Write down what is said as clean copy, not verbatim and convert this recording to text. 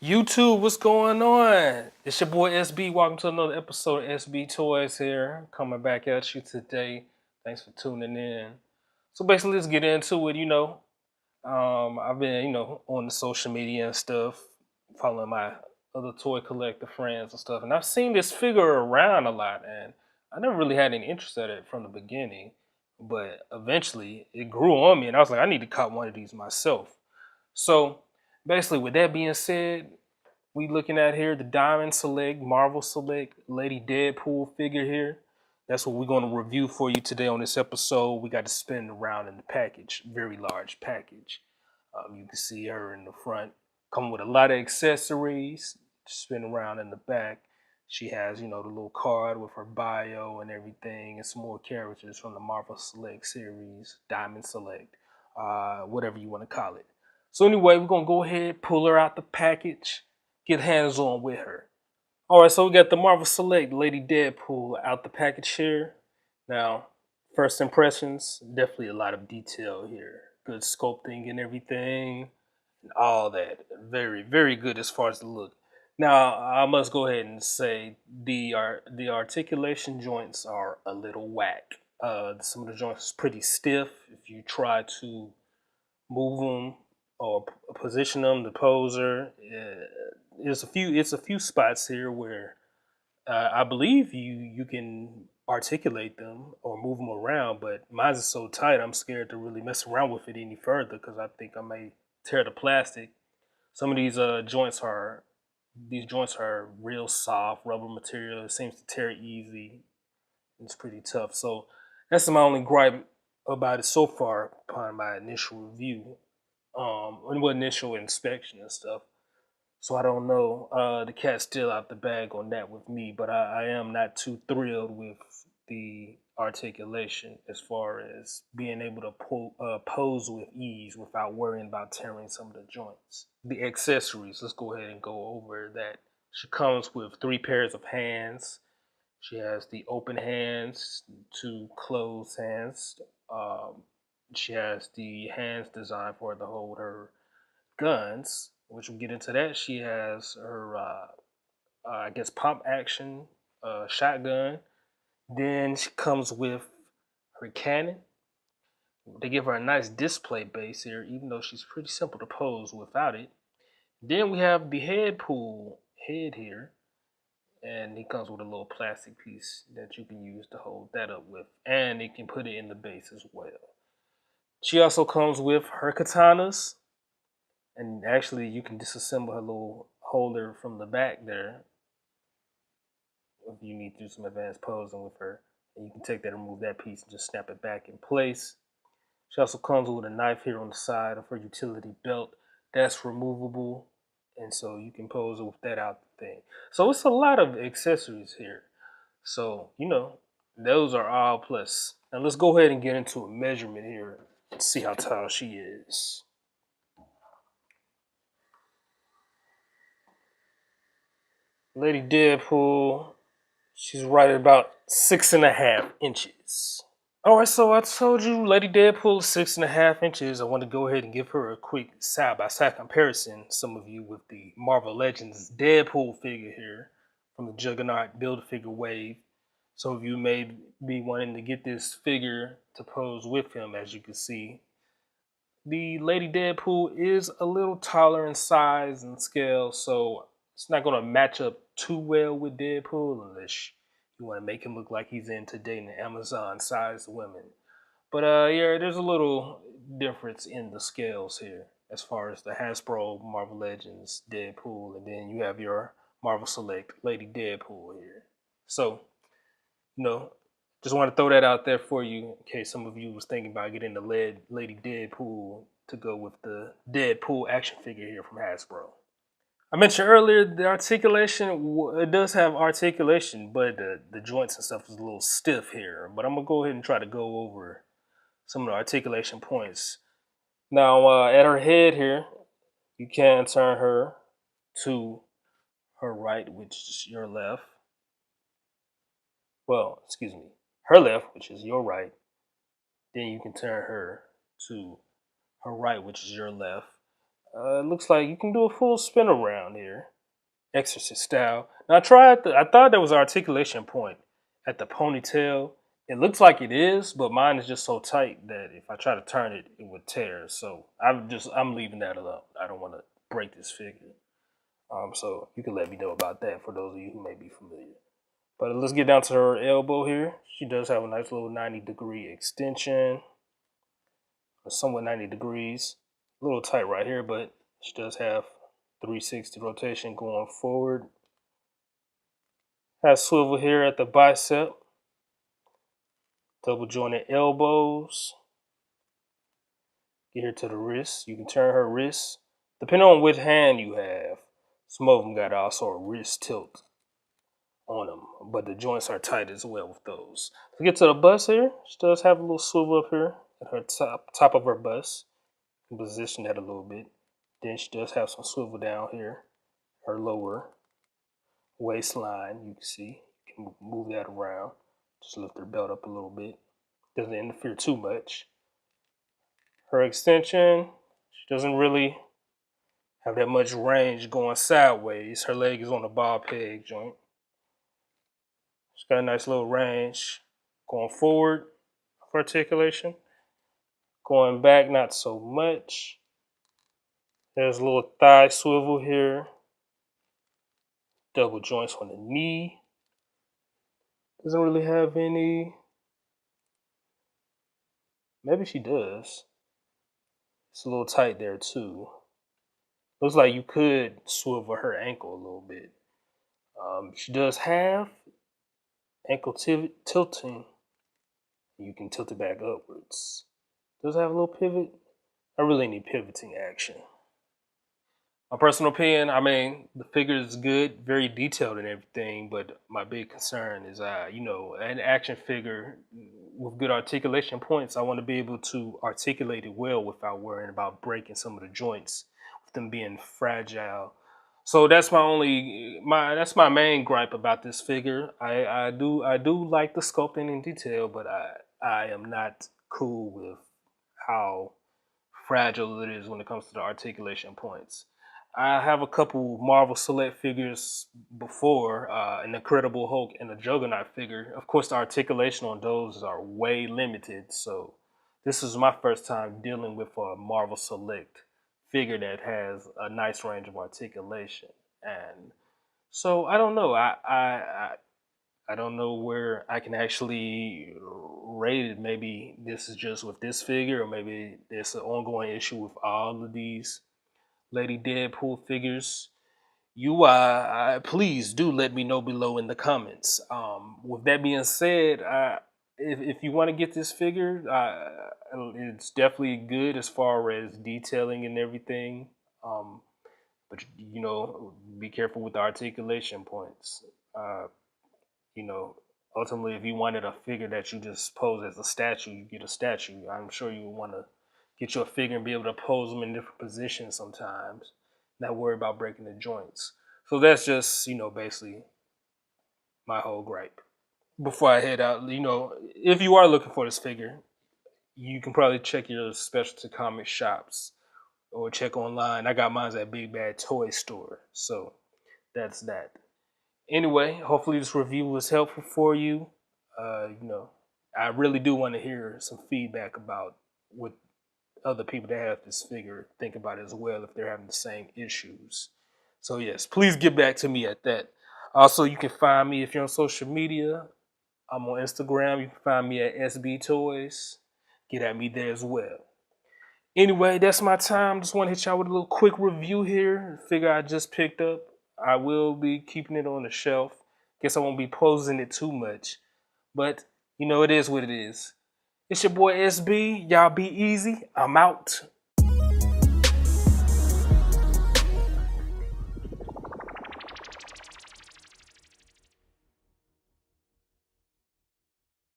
YouTube, what's going on? It's your boy SB. Welcome to another episode of SB Toys here. Coming back at you today. Thanks for tuning in. So basically, let's get into it. I've been, on the social media and stuff, following my other toy collector friends and stuff, and I've seen this figure around a lot, and I never really had any interest in it from the beginning, but eventually it grew on me, and I was like, I need to cop one of these myself. So basically, with that being said, we looking at here the Diamond Select, Marvel Select, Lady Deadpool figure here. That's what we're going to review for you today on this episode. We got to spin around in the package, very large package. You can see her in the front, coming with a lot of accessories. Spin around in the back. She has, the little card with her bio and everything, and some more characters from the Marvel Select series, Diamond Select, whatever you want to call it. So anyway, we're gonna go ahead, pull her out the package, get hands on with her. All right, so we got the Marvel Select Lady Deadpool out the package here. Now, first impressions, definitely a lot of detail here. Good sculpting and everything, and all that. Very, very good as far as the look. Now, I must go ahead and say the articulation joints are a little whack. Some of the joints are pretty stiff. If you try to move them or position them, the poser. It's a few spots here where I believe you can articulate them or move them around, but mine is so tight I'm scared to really mess around with it any further because I think I may tear the plastic. Some of these joints are real soft rubber material. It seems to tear easy. It's pretty tough. So that's my only gripe about it so far upon my initial review, initial inspection and stuff. So I don't know. The cat's still out the bag on that with me, but I am not too thrilled with the articulation as far as being able to pose with ease without worrying about tearing some of the joints. The accessories, let's go ahead and go over that. She comes with 3 pairs of hands. She has the open hands to closed hands. Um, she has the hands designed for her to hold her guns, which we'll get into that. She has her, I guess, pump action shotgun. Then she comes with her cannon. They give her a nice display base here, even though she's pretty simple to pose without it. Then we have the head pool head here, and it comes with a little plastic piece that you can use to hold that up with, and it can put it in the base as well. She also comes with her katanas, and actually you can disassemble her little holder from the back there if you need to do some advanced posing with her. And you can take that and remove that piece and just snap it back in place. She also comes with a knife here on the side of her utility belt that's removable, and so you can pose with that out the thing. So it's a lot of accessories here. So those are all plus. Now let's go ahead and get into a measurement here and see how tall she is. Lady Deadpool, she's right at about 6.5 inches. All right, so I told you Lady Deadpool is 6.5 inches. I want to go ahead and give her a quick side-by-side comparison. Some of you with the Marvel Legends Deadpool figure here from the Juggernaut Build-A-Figure wave. Some of you may be wanting to get this figure to pose with him, as you can see. The Lady Deadpool is a little taller in size and scale, so it's not going to match up too well with Deadpool unless you want to make him look like he's into dating Amazon-sized women. But yeah, there's a little difference in the scales here as far as the Hasbro Marvel Legends Deadpool, and then you have your Marvel Select Lady Deadpool here. So, you know, just want to throw that out there for you in case some of you was thinking about getting the Lady Deadpool to go with the Deadpool action figure here from Hasbro. I mentioned earlier the articulation. It does have articulation, but the joints and stuff is a little stiff here. But I'm gonna go ahead and try to go over some of the articulation points. Now, at her head here, you can turn her to her right, which is your left. Well, excuse me, her left, which is your right. Then you can turn her to her right, which is your left. It looks like you can do a full spin around here, exorcist style. Now I thought there was an articulation point at the ponytail. It looks like it is, but mine is just so tight that if I try to turn it, it would tear. So I'm leaving that alone. I don't want to break this figure. So you can let me know about that for those of you who may be familiar. But let's get down to her elbow here. She does have a nice little 90-degree extension, or somewhat 90 degrees. A little tight right here, but she does have 360 rotation going forward. Has swivel here at the bicep. Double jointed elbows. Get here to the wrist. You can turn her wrist. Depending on which hand you have, some of them got also a wrist tilt on them, but the joints are tight as well with those. Let's get to the bust here. She does have a little swivel up here at her top of her bust. You can position that a little bit. Then she does have some swivel down here, her lower waistline. You can see, you can move that around. Just lift her belt up a little bit. Doesn't interfere too much. Her extension, she doesn't really have that much range going sideways. Her leg is on the ball peg joint. She's got a nice little range going forward of articulation. Going back, not so much. There's a little thigh swivel here. Double joints on the knee. Doesn't really have any. Maybe she does. It's a little tight there too. Looks like you could swivel her ankle a little bit. She does have ankle tilting. You can tilt it back upwards. Does it have a little pivot? I really need pivoting action. My personal opinion, I mean, the figure is good, very detailed and everything, but my big concern is, an action figure with good articulation points, I want to be able to articulate it well without worrying about breaking some of the joints, with them being fragile. So that's that's my main gripe about this figure. I do like the sculpting and detail, but I am not cool with how fragile it is when it comes to the articulation points. I have a couple Marvel Select figures before, an Incredible Hulk and a Juggernaut figure. Of course, the articulation on those are way limited, so this is my first time dealing with a Marvel Select figure that has a nice range of articulation. And so I don't know. I don't know where I can actually rate it. Maybe this is just with this figure, or maybe there's an ongoing issue with all of these Lady Deadpool figures. Please do let me know below in the comments. With that being said, if you want to get this figure, it's definitely good as far as detailing and everything. But be careful with the articulation points. You know, ultimately, if you wanted a figure that you just pose as a statue, you get a statue. I'm sure you would want to get you a figure and be able to pose them in different positions sometimes, not worry about breaking the joints. So that's just, basically my whole gripe. Before I head out, if you are looking for this figure, you can probably check your specialty comic shops or check online. I got mine at Big Bad Toy Store. So that's that. Anyway, hopefully this review was helpful for you. I really do want to hear some feedback about what other people that have this figure think about it as well, if they're having the same issues. So yes, please get back to me at that. Also, you can find me if you're on social media. I'm on Instagram. You can find me at SB Toys. Get at me there as well. Anyway, that's my time. Just want to hit y'all with a little quick review here. Figure I just picked up. I will be keeping it on the shelf. Guess I won't be posing it too much. But, it is what it is. It's your boy SB. Y'all be easy. I'm out.